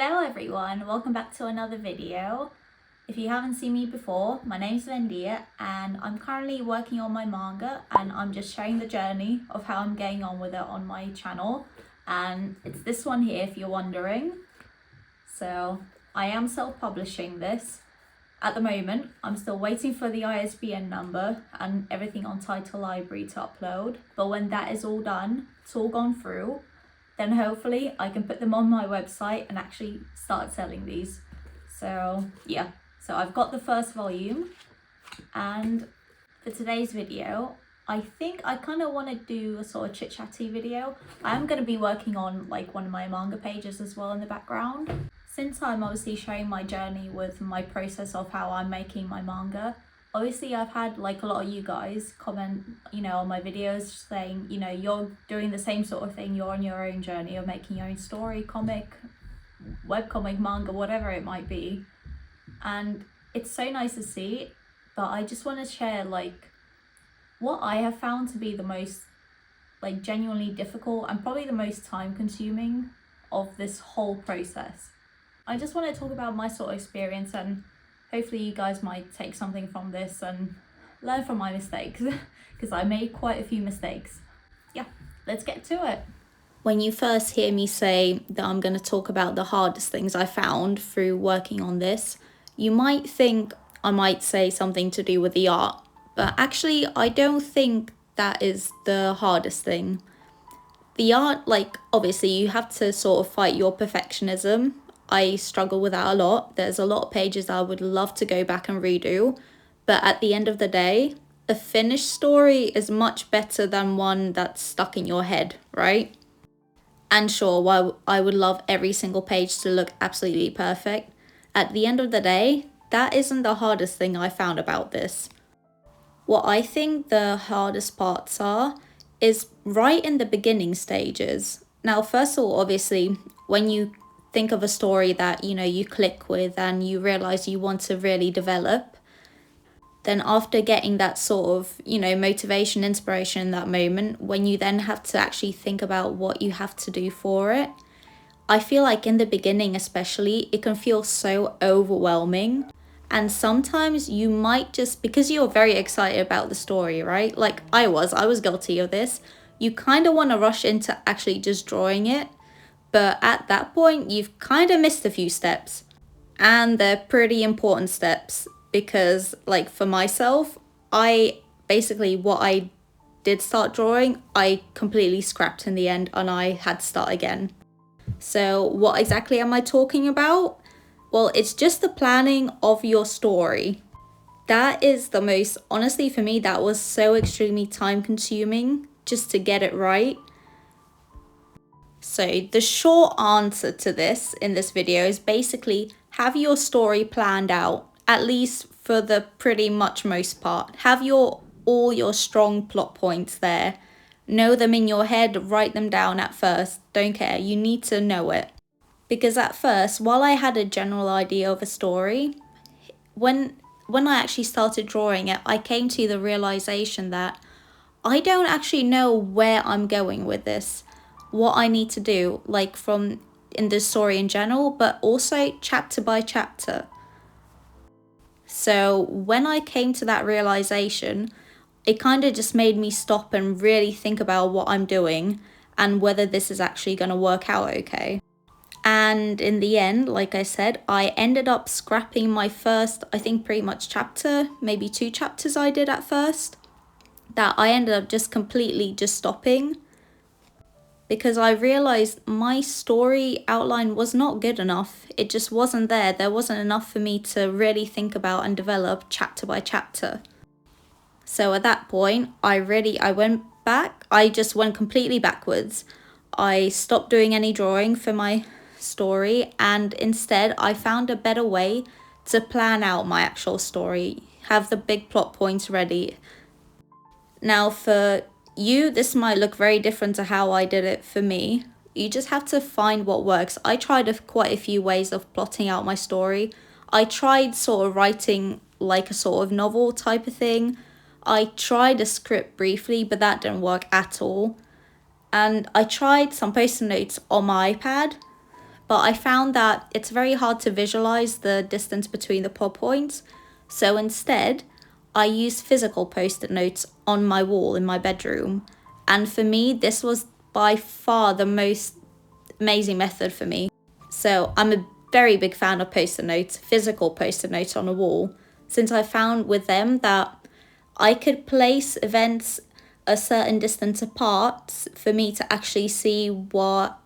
Hello everyone, welcome back to another video. If you haven't seen me before, my name's Vendia and I'm currently working on my manga and I'm just sharing the journey of how I'm getting on with it on my channel. And it's this one here if you're wondering. So I am self-publishing this. At the moment, I'm still waiting for the ISBN number and everything on Title Library to upload. But when that is all done, it's all gone through, then hopefully I can put them on my website and actually start selling these. So yeah, so I've got the first volume, and for today's video, I think I kind of want to do a sort of chit-chatty video. I am going to be working on like one of my manga pages as well in the background. Since I'm obviously sharing my journey with my process of how I'm making my manga, obviously I've had like a lot of you guys comment, on my videos saying, you're doing the same sort of thing, you're on your own journey, you're making your own story, comic, webcomic, manga, whatever it might be. And it's so nice to see, but I just want to share like what I have found to be the most like genuinely difficult and probably the most time consuming of this whole process. I just want to talk about my sort of experience, and hopefully you guys might take something from this and learn from my mistakes because I made quite a few mistakes. Yeah, let's get to it. When you first hear me say that I'm going to talk about the hardest things I found through working on this, you might think I might say something to do with the art, but actually I don't think that is the hardest thing. The art, like obviously you have to sort of fight your perfectionism. I struggle with that a lot. There's a lot of pages I would love to go back and redo, but at the end of the day, a finished story is much better than one that's stuck in your head, right? And sure, while I would love every single page to look absolutely perfect, at the end of the day, that isn't the hardest thing I found about this. What I think the hardest parts are is right in the beginning stages. Now, first of all, obviously, when you think of a story that, you click with and you realize you want to really develop, then after getting that sort of, motivation, inspiration in that moment, when you then have to actually think about what you have to do for it, I feel like in the beginning especially, it can feel so overwhelming. And sometimes you might just, because you're very excited about the story, right? Like I was guilty of this. You kind of want to rush into actually just drawing it. But at that point, you've kind of missed a few steps. And they're pretty important steps because, like, for myself, what I did start drawing, I completely scrapped in the end and I had to start again. So what exactly am I talking about? Well, it's just the planning of your story. That is the most, honestly, for me, that was so extremely time consuming just to get it right. So the short answer to this in this video is basically have your story planned out, at least for the pretty much most part. Have all your strong plot points there. Know them in your head, write them down at first. Don't care, you need to know it. Because at first, while I had a general idea of a story, when I actually started drawing it, I came to the realization that I don't actually know where I'm going with this. What I need to do, like from in the story in general, but also chapter by chapter. So when I came to that realization, it kind of just made me stop and really think about what I'm doing and whether this is actually going to work out okay. And in the end, like I said, I ended up scrapping my first, I think pretty much chapter, maybe 2 chapters I did at first, that I ended up just completely just stopping. Because I realized my story outline was not good enough. It just wasn't there. There wasn't enough for me to really think about and develop chapter by chapter. So at that point, I went back. I just went completely backwards. I stopped doing any drawing for my story, and instead I found a better way to plan out my actual story, have the big plot points ready. Now for you, this might look very different to how I did it for me. You just have to find what works. I tried quite a few ways of plotting out my story. I tried sort of writing like a sort of novel type of thing. I tried a script briefly, but that didn't work at all. And I tried some post-it notes on my iPad, but I found that it's very hard to visualize the distance between the plot points. So instead, I used physical post-it notes on my wall in my bedroom. And for me, this was by far the most amazing method for me. So I'm a very big fan of post-it notes, physical post-it notes on a wall, since I found with them that I could place events a certain distance apart for me to actually see what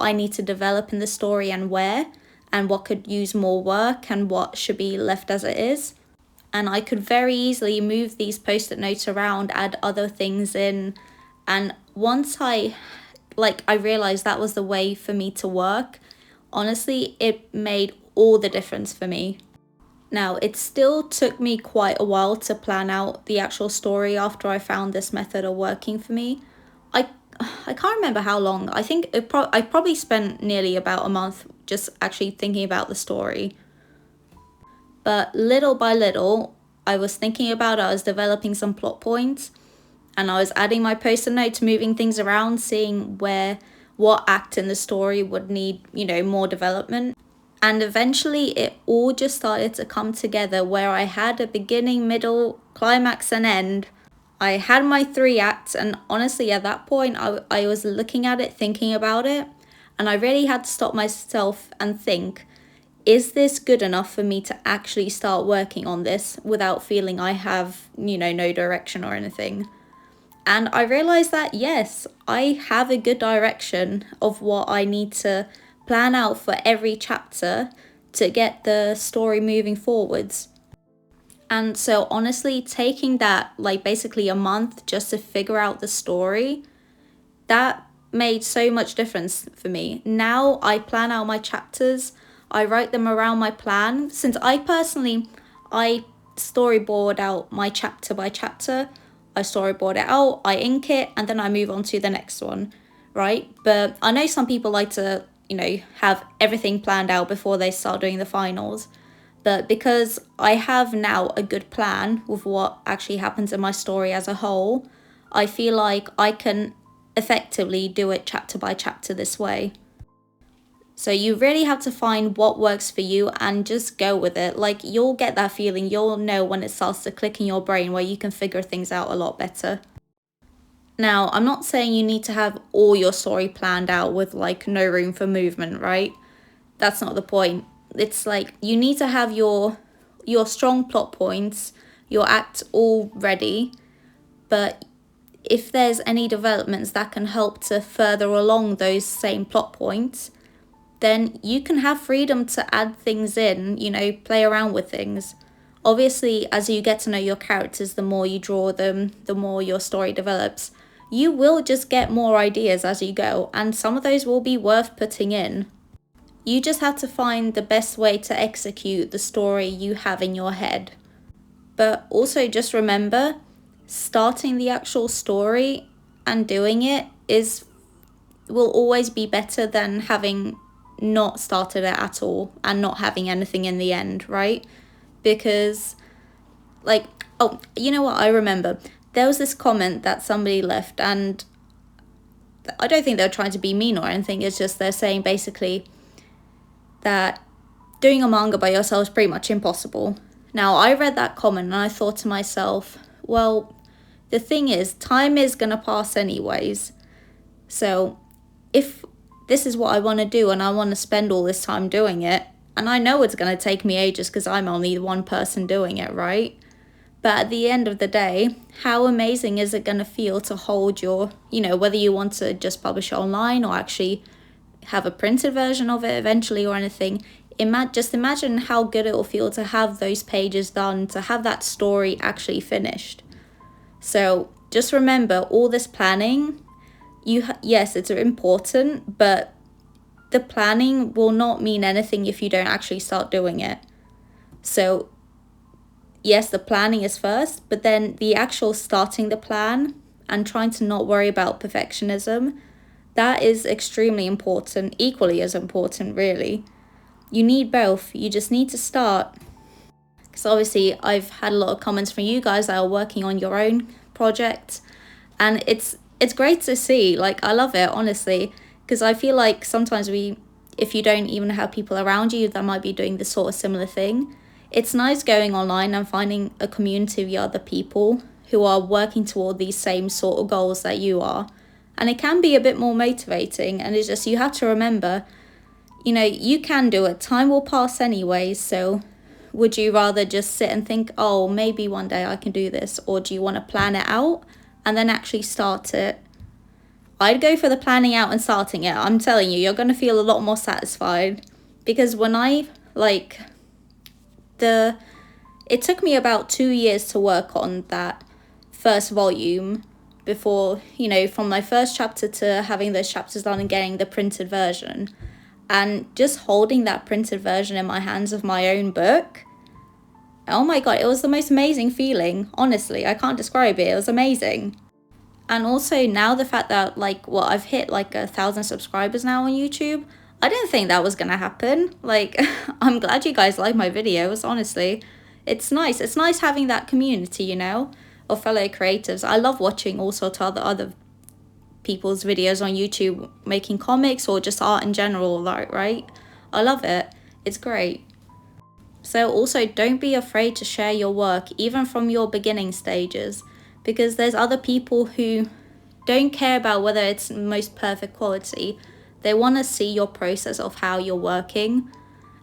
I need to develop in the story and where, and what could use more work and what should be left as it is. And I could very easily move these post-it notes around, add other things in. And once I realized that was the way for me to work, honestly, it made all the difference for me. Now, it still took me quite a while to plan out the actual story after I found this method of working for me. I can't remember how long. I think I probably spent nearly about a month just actually thinking about the story. But little by little, I was thinking about it, I was developing some plot points, and I was adding my post-it notes, moving things around, seeing what act in the story would need, more development. And eventually it all just started to come together where I had a beginning, middle, climax and end. I had my 3 acts, and honestly at that point I was looking at it, thinking about it, and I really had to stop myself and think, is this good enough for me to actually start working on this without feeling I have, no direction or anything? And I realized that, yes, I have a good direction of what I need to plan out for every chapter to get the story moving forwards. And so honestly, taking that basically a month just to figure out the story, that made so much difference for me. Now I plan out my chapters, I write them around my plan. Since I storyboard out my chapter by chapter, I storyboard it out, I ink it, and then I move on to the next one, right? But I know some people like to, have everything planned out before they start doing the finals. But because I have now a good plan with what actually happens in my story as a whole, I feel like I can effectively do it chapter by chapter this way. So you really have to find what works for you and just go with it. You'll get that feeling, you'll know when it starts to click in your brain where you can figure things out a lot better. Now, I'm not saying you need to have all your story planned out with no room for movement, right? That's not the point. It's you need to have your strong plot points, your act all ready, but if there's any developments that can help to further along those same plot points, then you can have freedom to add things in, play around with things. Obviously, as you get to know your characters, the more you draw them, the more your story develops. You will just get more ideas as you go, and some of those will be worth putting in. You just have to find the best way to execute the story you have in your head. But also just remember, starting the actual story and doing it will always be better than having not started it at all and not having anything in the end, right? Because you know what, I remember there was this comment that somebody left, and I don't think they're trying to be mean or anything, it's just they're saying basically that doing a manga by yourself is pretty much impossible. Now, I read that comment and I thought to myself, well, the thing is, time is going to pass anyways. So if this is what I want to do and I want to spend all this time doing it, and I know it's going to take me ages because I'm only one person doing it, right? But at the end of the day, how amazing is it going to feel to hold your, whether you want to just publish it online or actually have a printed version of it eventually or anything, just imagine how good it will feel to have those pages done, to have that story actually finished. So just remember, all this planning, yes, it's important, but the planning will not mean anything if you don't actually start doing it. So yes, the planning is first, but then the actual starting the plan and trying to not worry about perfectionism, that is extremely important, equally as important, really. You need both. You just need to start. Because obviously, I've had a lot of comments from you guys that are working on your own project, and it's great to see. I love it, honestly, because I feel like sometimes we if you don't even have people around you that might be doing this sort of similar thing, it's nice going online and finding a community of other people who are working toward these same sort of goals that you are. And it can be a bit more motivating, and it's just, you have to remember, you know, you can do it. Time will pass anyways, so would you rather just sit and think, oh, maybe one day I can do this? Or do you want to plan it out and then actually start it? I'd go for the planning out and starting it. I'm telling you, you're going to feel a lot more satisfied. Because when it took me about 2 years to work on that first volume before, you know, from my first chapter to having those chapters done and getting the printed version. And just holding that printed version in my hands of my own book, oh my god, it was the most amazing feeling. Honestly, I can't describe it. It was amazing. And also now the fact that I've hit 1,000 subscribers now on YouTube. I didn't think that was gonna happen. I'm glad you guys like my videos, honestly. It's nice. It's nice having that community, you know, of fellow creatives. I love watching all sorts of other people's videos on YouTube making comics or just art in general, right? I love it. It's great. So also, don't be afraid to share your work, even from your beginning stages, because there's other people who don't care about whether it's most perfect quality. They want to see your process of how you're working.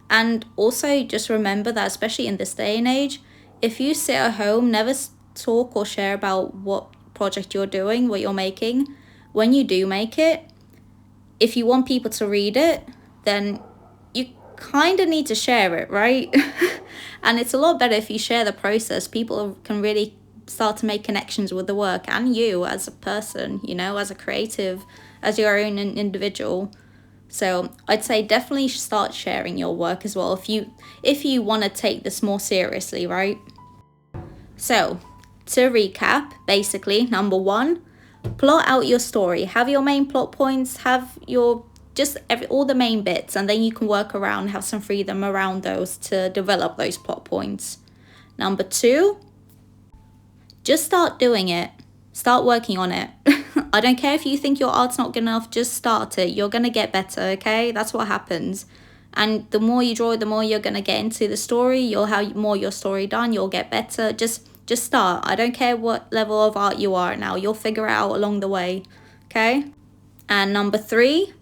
And also just remember that, especially in this day and age, if you sit at home, never talk or share about what project you're doing, what you're making. When you do make it, if you want people to read it, then you kind of need to share it, right? And it's a lot better if you share the process. People can really start to make connections with the work, and you as a person, you know, as a creative, as your own individual. So I'd say definitely start sharing your work as well if you want to take this more seriously, right? So to recap, basically, number 1, plot out your story. Have your main plot points, have your all the main bits, and then you can work around, have some freedom around those to develop those plot points. Number 2, just start doing it. Start working on it. I don't care if you think your art's not good enough, just start it. You're going to get better, okay? That's what happens. And the more you draw, the more you're going to get into the story. You'll have more your story done. You'll get better. Just start. I don't care what level of art you are now. You'll figure it out along the way, okay? And number 3,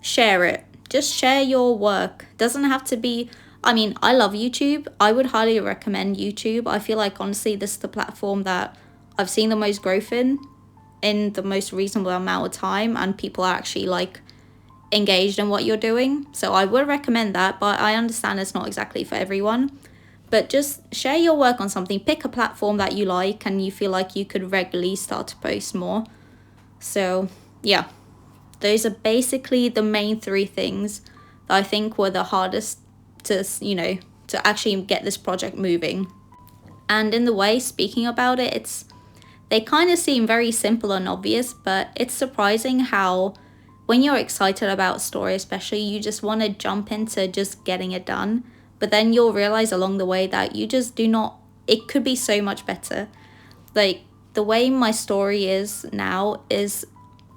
share it. Just share your work. Doesn't have to be... I mean, I love YouTube. I would highly recommend YouTube. I feel like, honestly, this is the platform that I've seen the most growth in the most reasonable amount of time, and people are actually engaged in what you're doing. So I would recommend that, but I understand it's not exactly for everyone. But just share your work on something. Pick a platform that you like and you feel like you could regularly start to post more. So yeah, those are basically the main 3 things that I think were the hardest to actually get this project moving. And in the way, speaking about it, they kind of seem very simple and obvious, but it's surprising how when you're excited about a story, especially, you just want to jump into just getting it done. But then you'll realize along the way that you just do not, it could be so much better. The way my story is now is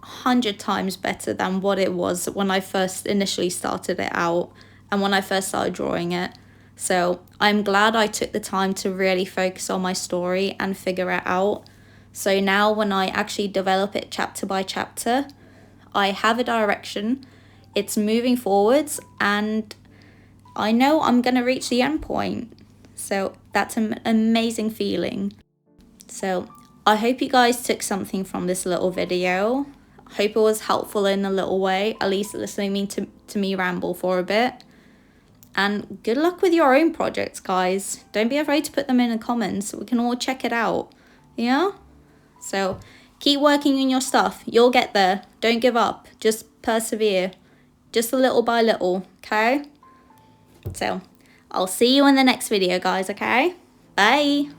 100 times better than what it was when I first initially started it out and when I first started drawing it. So I'm glad I took the time to really focus on my story and figure it out. So now when I actually develop it chapter by chapter, I have a direction, it's moving forwards, and I know I'm going to reach the end point. So that's an amazing feeling. So I hope you guys took something from this little video. I hope it was helpful in a little way, at least listening to me ramble for a bit. And good luck with your own projects, guys. Don't be afraid to put them in the comments. We can all check it out. Yeah? So keep working on your stuff. You'll get there. Don't give up. Just persevere. Just a little by little, okay? So I'll see you in the next video, guys, okay? Bye.